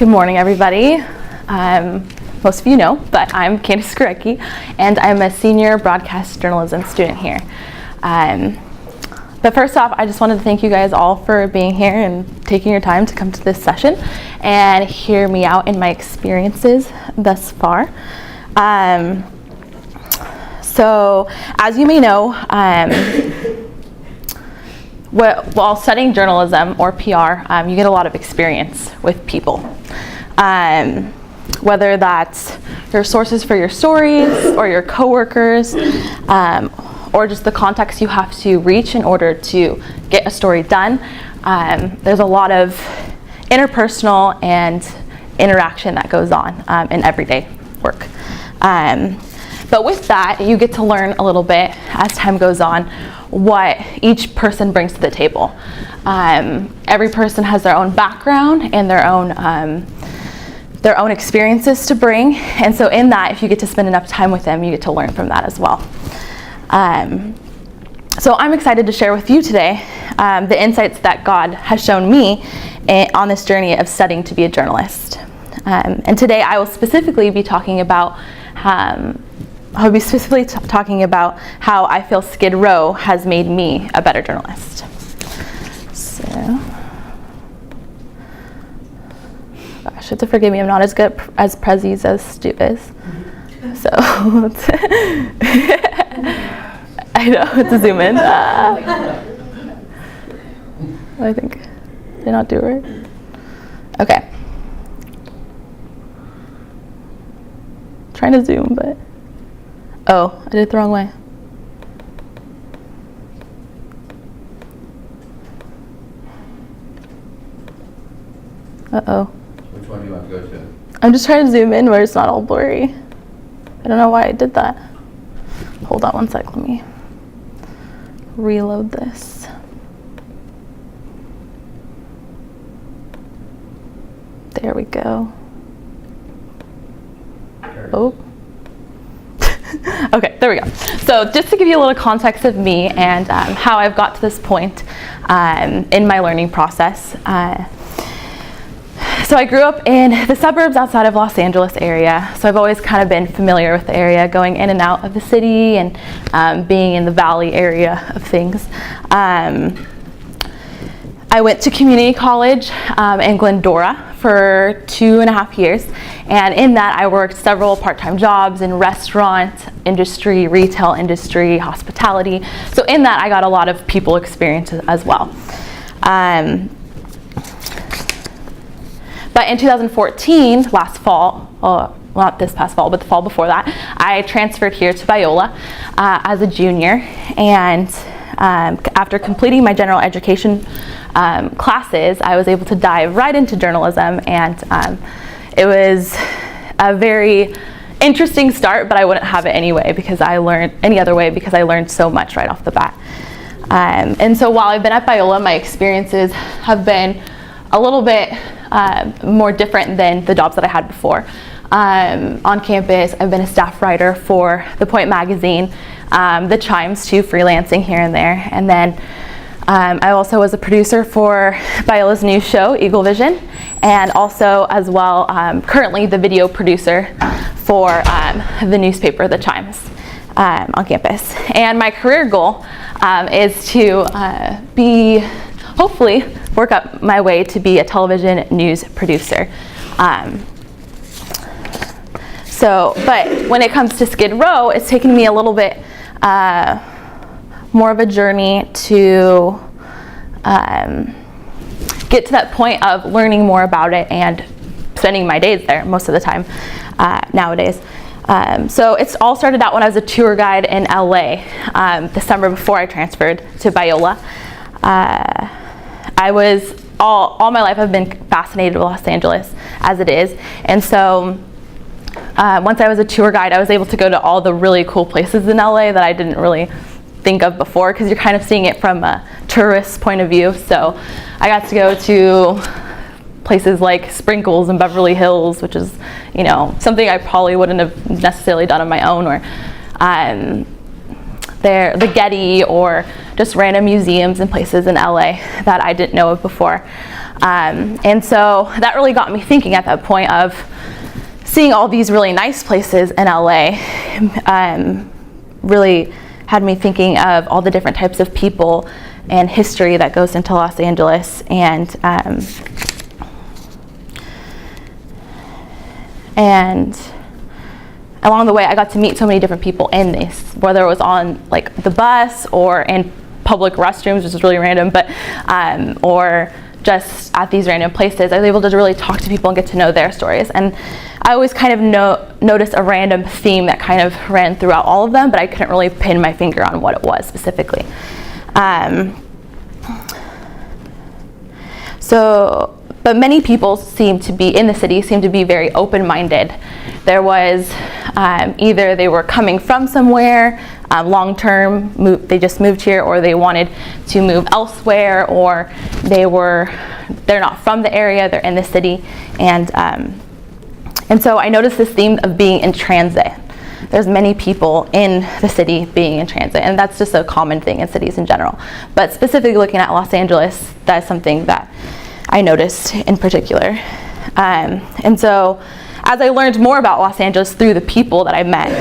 Good morning, everybody. Most of you know, but I'm Candace Guereque, and I'm a senior broadcast journalism student here. But first off, I just wanted to thank you guys all for being here and taking your time to come to this session and hear me out in my experiences thus far. So, as you may know, while studying journalism or PR, you get a lot of experience with people. Whether that's your sources for your stories or your coworkers, or just the context you have to reach in order to get a story done. There's a lot of interpersonal and interaction that goes on in everyday work. But with that, you get to learn a little bit as time goes on what each person brings to the table. Every person has their own background and their own experiences to bring, and so in that, if you get to spend enough time with them, you get to learn from that as well. So I'm excited to share with you today the insights that God has shown me on this journey of studying to be a journalist. And today I will specifically be talking about how I feel Skid Row has made me a better journalist. So, gosh, you have to forgive me, I'm not as good as prezzies as Stu is. So, I know, it's a zoom in. I think, did I not do it right? Okay. Trying to zoom, but, oh, I did it the wrong way. Uh-oh. Which one do you want to go to? I'm just trying to zoom in where it's not all blurry. I don't know why I did that. Hold on one sec, let me reload this. There we go. Oh. Okay, there we go. So just to give you a little context of me and how I've got to this point in my learning process. So I grew up in the suburbs outside of Los Angeles area, so I've always kind of been familiar with the area, going in and out of the city and being in the valley area of things. I went to community college in Glendora for 2.5 years, and in that I worked several part-time jobs in restaurant industry, retail industry, hospitality. So in that I got a lot of people experience as well. But in 2014, last fall, well, not this past fall, but the fall before that, I transferred here to Biola as a junior, and after completing my general education classes, I was able to dive right into journalism, and it was a very interesting start, but I wouldn't have it anyway because I learned so much right off the bat. And so while I've been at Biola, my experiences have been a little bit more different than the jobs that I had before. On campus, I've been a staff writer for The Point magazine, The Chimes too, freelancing here and there. And then I also was a producer for Biola's new show, Eagle Vision, and also as well currently the video producer for the newspaper, The Chimes, on campus. And my career goal is to hopefully work up my way to be a television news producer. But when it comes to Skid Row, it's taken me a little bit more of a journey to get to that point of learning more about it and spending my days there most of the time nowadays. So it's all started out when I was a tour guide in LA the summer before I transferred to Biola. I was all my life I've been fascinated with Los Angeles as it is, and so once I was a tour guide, I was able to go to all the really cool places in LA that I didn't really think of before, because you're kind of seeing it from a tourist point of view. So I got to go to places like Sprinkles in Beverly Hills, which is, something I probably wouldn't have necessarily done on my own, or the Getty, or just random museums and places in LA that I didn't know of before. And so that really got me thinking at that point of seeing all these really nice places in LA. Really had me thinking of all the different types of people and history that goes into Los Angeles, and along the way I got to meet so many different people in this, whether it was on like the bus or in public restrooms, which is really random, but or just at these random places. I was able to really talk to people and get to know their stories. And I always kind of noticed a random theme that kind of ran throughout all of them, but I couldn't really pin my finger on what it was specifically. But many people in the city seem to be very open-minded. There was either they were coming from somewhere long-term, they just moved here, or they wanted to move elsewhere, or they're not from the area, they're in the city, and so I noticed this theme of being in transit. There's many people in the city being in transit, and that's just a common thing in cities in general. But specifically looking at Los Angeles, that's something that I noticed in particular. And so as I learned more about Los Angeles through the people that I met,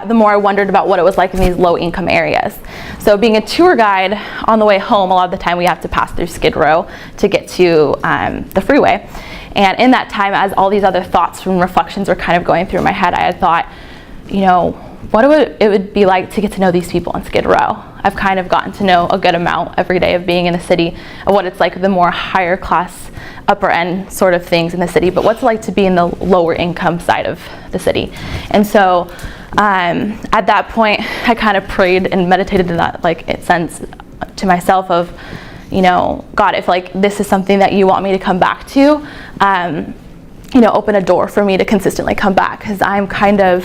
the more I wondered about what it was like in these low-income areas. So being a tour guide, on the way home, a lot of the time we have to pass through Skid Row to get to the freeway. And in that time, as all these other thoughts and reflections were kind of going through my head, I had thought, what it would be like to get to know these people in Skid Row. I've kind of gotten to know a good amount every day of being in the city, of what it's like, the more higher class, upper end sort of things in the city, but what's it like to be in the lower income side of the city. And so at that point, I kind of prayed and meditated in that sense to myself of, God, if this is something that you want me to come back to, open a door for me to consistently come back, because I'm kind of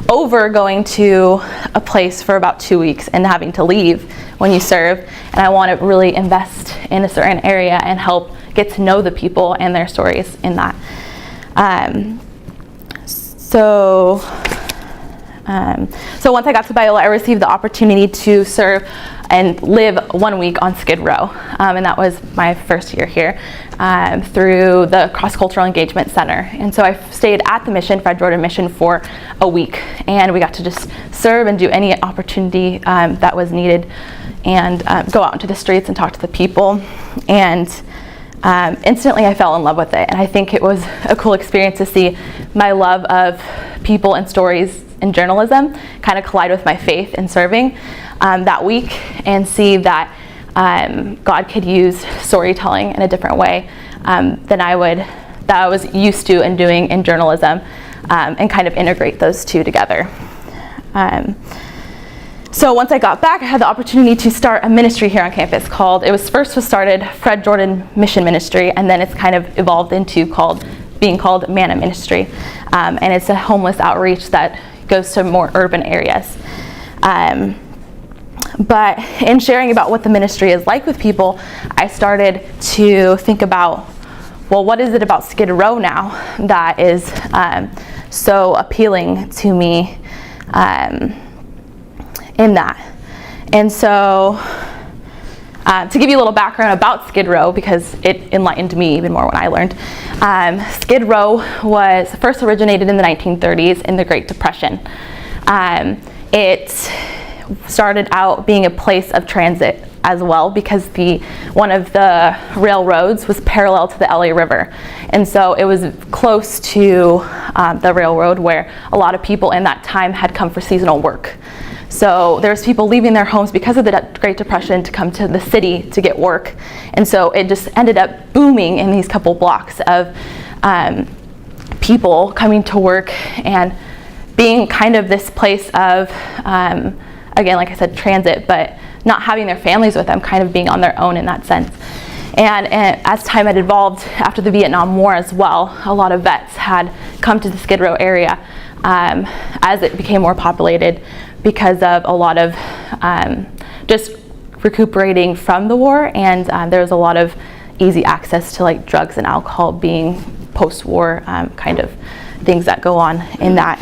over going to a place for about 2 weeks and having to leave when you serve, and I want to really invest in a certain area and help get to know the people and their stories in that. So once I got to Biola, I received the opportunity to serve and live 1 week on Skid Row, and that was my first year here through the Cross-Cultural Engagement Center. And so I stayed at the mission, Fred Jordan Mission, for a week, and we got to just serve and do any opportunity that was needed, and go out into the streets and talk to the people. And instantly I fell in love with it, and I think it was a cool experience to see my love of people and stories in journalism kind of collide with my faith in serving that week, and see that God could use storytelling in a different way than I was used to in doing in journalism, and kind of integrate those two together. So once I got back, I had the opportunity to start a ministry here on campus first started Fred Jordan Mission Ministry, and then it's kind of evolved into being called Manna Ministry, and it's a homeless outreach that goes to more urban areas. But in sharing about what the ministry is like with people, I started to think about, well, what is it about Skid Row now that is so appealing to me in that? And so to give you a little background about Skid Row, because it enlightened me even more when I learned, Skid Row was first originated in the 1930s in the Great Depression. It started out being a place of transit as well, because one of the railroads was parallel to the LA River, and so it was close to the railroad where a lot of people in that time had come for seasonal work. So there's people leaving their homes because of the Great Depression to come to the city to get work, and so it just ended up booming in these couple blocks of people coming to work and being kind of this place of again, like I said, transit, but not having their families with them, kind of being on their own in that sense. And as time had evolved after the Vietnam War as well, a lot of vets had come to the Skid Row area as it became more populated, because of a lot of just recuperating from the war, and there was a lot of easy access to drugs and alcohol being post-war kind of things that go on in that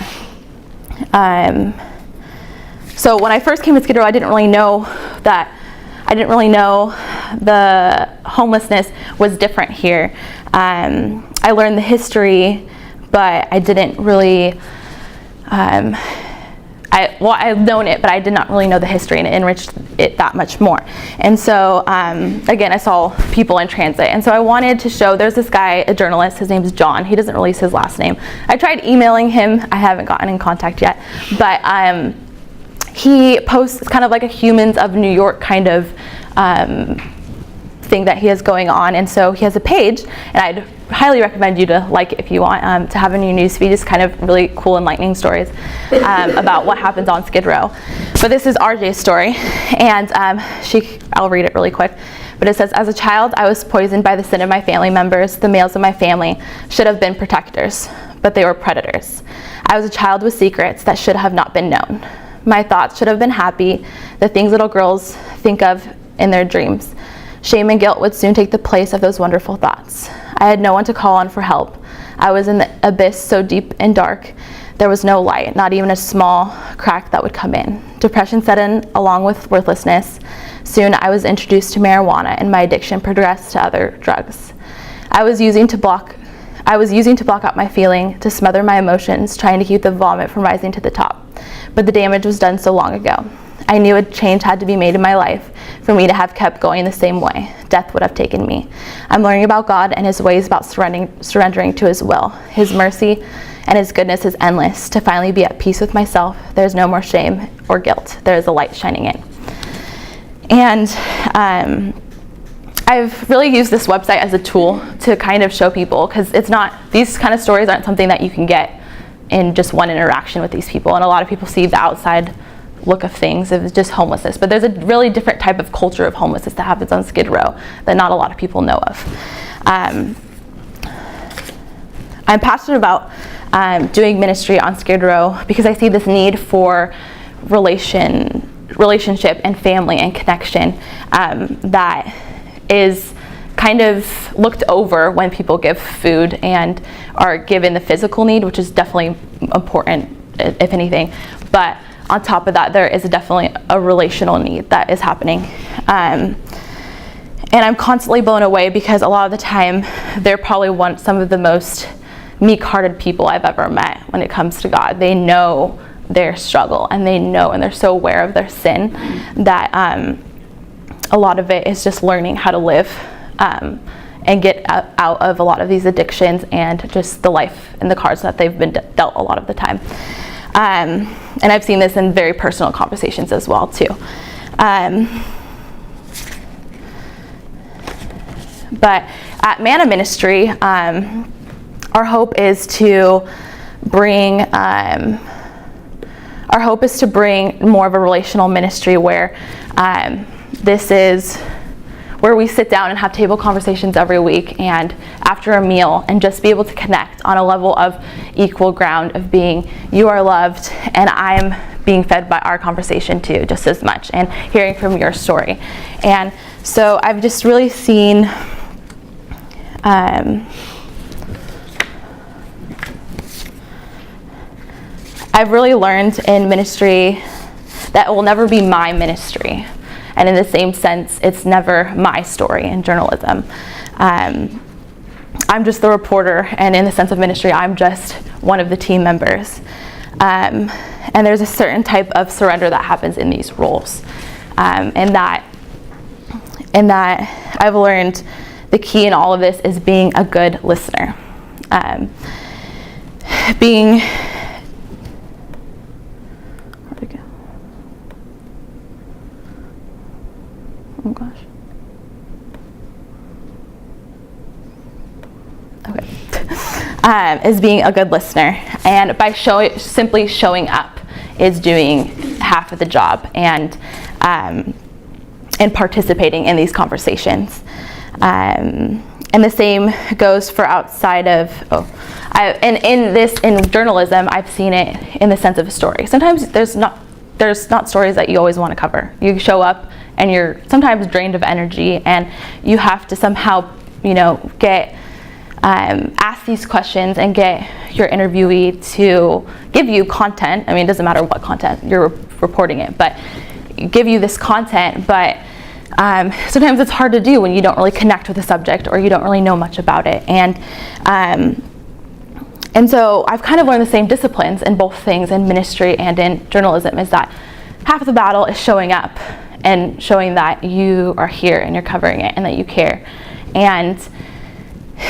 So when I first came to Skid Row, I didn't really know the homelessness was different here. I learned the history, but I didn't really, I've known it, but I did not really know the history, and it enriched it that much more. And so, again, I saw people in transit. And so I wanted to show, there's this guy, a journalist, his name's John. He doesn't release his last name. I tried emailing him. I haven't gotten in contact yet. But he posts kind of like a Humans of New York kind of thing that he has going on. And so he has a page, and I'd highly recommend you to like it if you want to have in your newsfeed. Just kind of really cool, enlightening stories about what happens on Skid Row. But this is RJ's story, and I'll read it really quick. But it says, as a child, I was poisoned by the sin of my family members. The males of my family should have been protectors, but they were predators. I was a child with secrets that should have not been known. My thoughts should have been happy, the things little girls think of in their dreams. Shame and guilt would soon take the place of those wonderful thoughts. I had no one to call on for help. I was in the abyss so deep and dark, there was no light, not even a small crack that would come in. Depression set in along with worthlessness. Soon I was introduced to marijuana, and my addiction progressed to other drugs. I was using to block out my feeling, to smother my emotions, trying to keep the vomit from rising to the top. But the damage was done so long ago. I knew a change had to be made in my life for me to have kept going the same way. Death would have taken me. I'm learning about God and his ways, about surrendering to his will. His mercy and his goodness is endless. To finally be at peace with myself, there's no more shame or guilt. There is a light shining in. And I've really used this website as a tool to kind of show people, because these kind of stories aren't something that you can get in just one interaction with these people. And a lot of people see the outside look of things of just homelessness, but there's a really different type of culture of homelessness that happens on Skid Row that not a lot of people know of. I'm passionate about doing ministry on Skid Row because I see this need for relationship and family and connection that is kind of looked over when people give food and are given the physical need, which is definitely important, if anything. But on top of that, there is definitely a relational need that is happening. And I'm constantly blown away because a lot of the time, they're probably some of the most meek-hearted people I've ever met when it comes to God. They know their struggle, and they're so aware of their sin that a lot of it is just learning how to live and get out of a lot of these addictions and just the life and the cards that they've been dealt a lot of the time. And I've seen this in very personal conversations as well too. But at Manna Ministry, our hope is to bring more of a relational ministry where this is where we sit down and have table conversations every week and after a meal, and just be able to connect on a level of equal ground of being, you are loved and I'm being fed by our conversation too, just as much, and hearing from your story. And so I've just really seen I've really learned in ministry that it will never be my ministry. And in the same sense, it's never my story in journalism. I'm just the reporter, and in the sense of ministry, I'm just one of the team members. And there's a certain type of surrender that happens in these roles. And that I've learned the key in all of this is being a good listener. Where'd it go? Oh gosh. Okay. Is being a good listener, and by simply showing up is doing half of the job, and participating in these conversations. And the same goes for outside of, in journalism, I've seen it in the sense of a story. Sometimes there's not stories that you always want to cover. You show up and you're sometimes drained of energy, and you have to somehow, get ask these questions and get your interviewee to give you content. I mean, it doesn't matter what content you're reporting it, but give you this content, but sometimes it's hard to do when you don't really connect with the subject or you don't really know much about it. And so I've kind of learned the same disciplines in both things, in ministry and in journalism, is that half of the battle is showing up and showing that you are here and you're covering it and that you care. And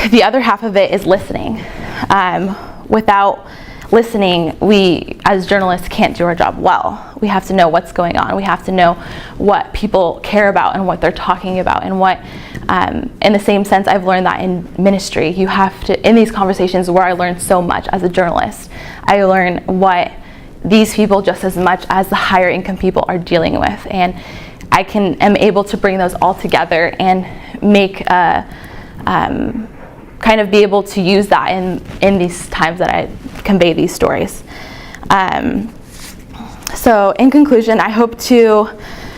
the other half of it is listening. Without listening, we as journalists can't do our job well. We have to know what's going on. We have to know what people care about and what they're talking about, and what, in the same sense, I've learned that in ministry, you have to, in these conversations where I learned so much as a journalist, I learn what these people just as much as the higher income people are dealing with, and I am able to bring those all together and make kind of be able to use that in these times that I convey these stories. So in conclusion, I hope to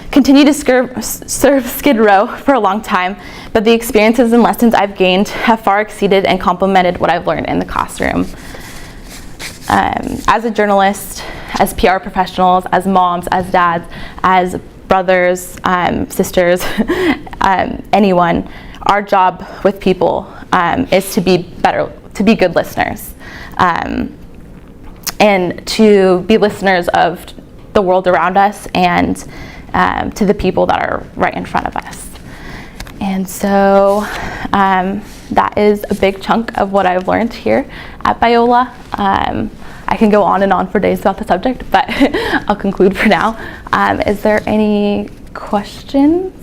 continue to serve Skid Row for a long time, but the experiences and lessons I've gained have far exceeded and complemented what I've learned in the classroom. As a journalist, as PR professionals, as moms, as dads, as brothers, sisters, anyone, our job with people is to be good listeners, and to be listeners of the world around us and to the people that are right in front of us. And so that is a big chunk of what I've learned here at Biola. I can go on and on for days about the subject, but I'll conclude for now. Is there any questions?